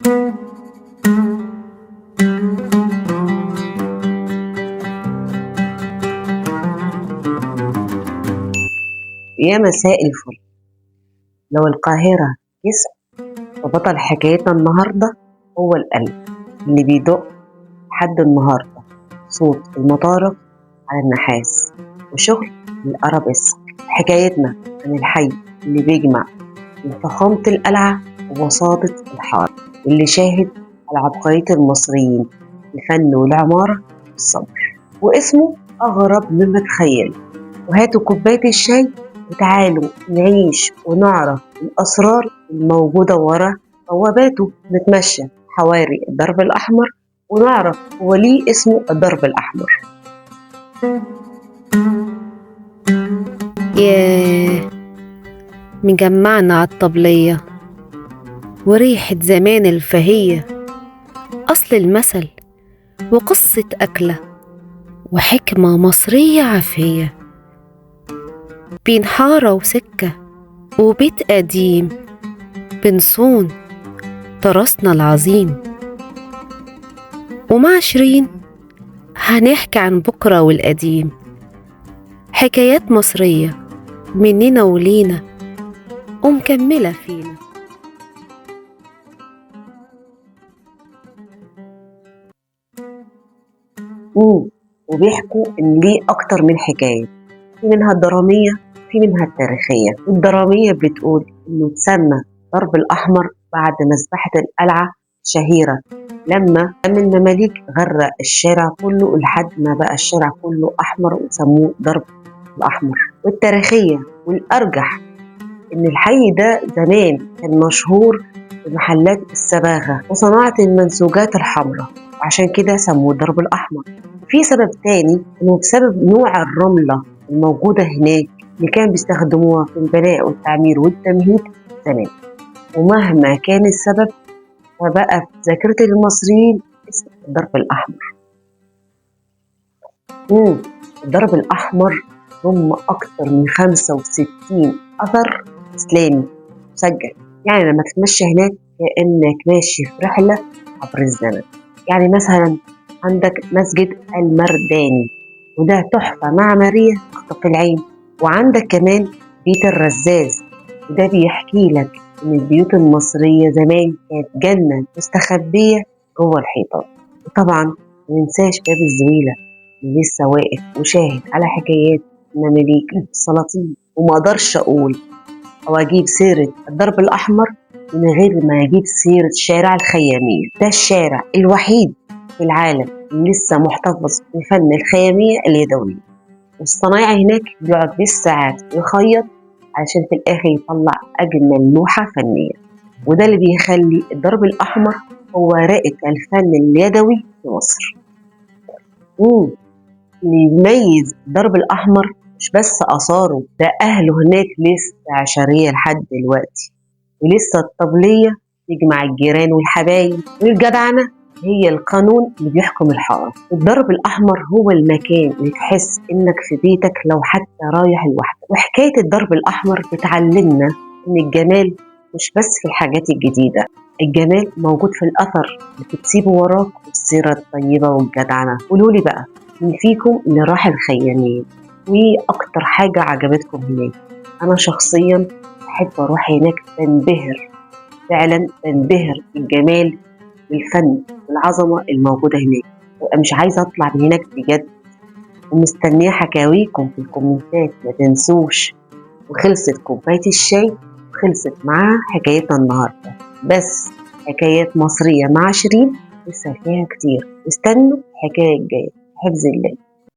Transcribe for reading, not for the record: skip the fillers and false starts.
يا مساء الفل. لو القاهرة جسم، فبطل حكايتنا النهاردة هو القلب اللي بيدق لحد النهاردة، صوت المطارق على النحاس وشغل الأرابيسك. حكايتنا عن الحي اللي بيجمع بين فخامة القلعة وبساطة الحارة، اللي شاهد على عبقرية المصريين الفن والعمارة والصبر، واسمه أغرب مما تخيل. وهاتوا كوباية الشاي وتعالوا نعيش ونعرف الأسرار الموجودة ورا بواباته. نتمشى حواري الدرب الأحمر ونعرف هو ليه اسمه الدرب الأحمر. ياه، مجمعنا عالطبلية وريحة زمان الفهية، أصل المثل وقصة أكلة وحكمة مصرية عافية، بين حارة وسكة وبيت قديم بنصون تراثنا العظيم. ومع شيرين هنحكي عن بكرة والقديم، حكايات مصرية مننا ولينا ومكملة فينا. وبيحكوا إن ليه أكتر من حكاية، في منها الدرامية في منها التاريخية. الدرامية بتقول إنه تسمى الدرب الأحمر بعد مذبحة القلعة الشهيرة، لما المماليك غرق الشارع كله لحد ما بقى الشارع كله أحمر وسموه درب الأحمر. والتاريخية والأرجح إن الحي ده زمان كان مشهور بمحلات الصباغة وصناعة المنسوجات الحمراء، وعشان كده سموه الدرب الأحمر. في سبب تاني إنه بسبب نوع الرملة الموجودة هناك اللي كان بيستخدموها في البناء والتعمير والتمهيد زمان. ومهما كان السبب فبقى في ذاكرة المصريين اسم الدرب الأحمر. الدرب الأحمر ضم أكثر من 65 أثر إسلامي مسجل، يعني لما تتمشى هناك كأنك ماشي في رحلة عبر الزمن. يعني مثلا عندك مسجد المرداني وده تحفة معمارية تخطف العين، وعندك كمان بيت الرزاز وده بيحكي لك إن البيوت المصرية زمان كانت جنة مستخبية جوه الحيطان. وطبعا مننساش باب الزويلة اللي لسه واقف وشاهد على حكايات المماليك السلاطين. وما اقدرش اقول او اجيب سيرة الدرب الاحمر من غير ما اجيب سيرة شارع الخيامية. ده الشارع الوحيد في العالم اللي لسه محتفظ بفن الخيامية اليدوية، والصنايعي هناك بيقعد بالساعات يخيط علشان في الاخر يطلع اجمل لوحة فنية. وده اللي بيخلي الدرب الاحمر هو رائد الفن اليدوي في مصر. اللي يميز الدرب الأحمر مش بس آثاره، ده أهله هناك لسه عشرية لحد دلوقتي، ولسه الطبلية تجمع الجيران والحبايب، والجدعنة هي القانون اللي بيحكم الحارة. الدرب الأحمر هو المكان اللي تحس إنك في بيتك لو حتى رايح لوحدك. وحكاية الدرب الأحمر بتعلمنا إن الجمال مش بس في الحاجات الجديدة، الجمال موجود في الأثر اللي بتسيبه وراك والسيرة الطيبة والجدعنة. قولولي بقى مين فيكم اللي راح الخيامية وأكتر حاجة عجبتكم هناك؟ أنا شخصيا بحب أروح هناك، بنبهر فعلا، بنبهر بالجمال والفن والعظمة الموجودة هناك، وأنا مش عايزة أطلع من هناك بجد. ومستنية حكاويكم في الكومنتات، ما تنسوش. وخلصت كوباية الشاي وخلصت معاها حكايتنا النهاردة، بس حكايات مصرية مع شيرين لسه فيها كتير. استنوا الحكاية الجاية. حفظ الله.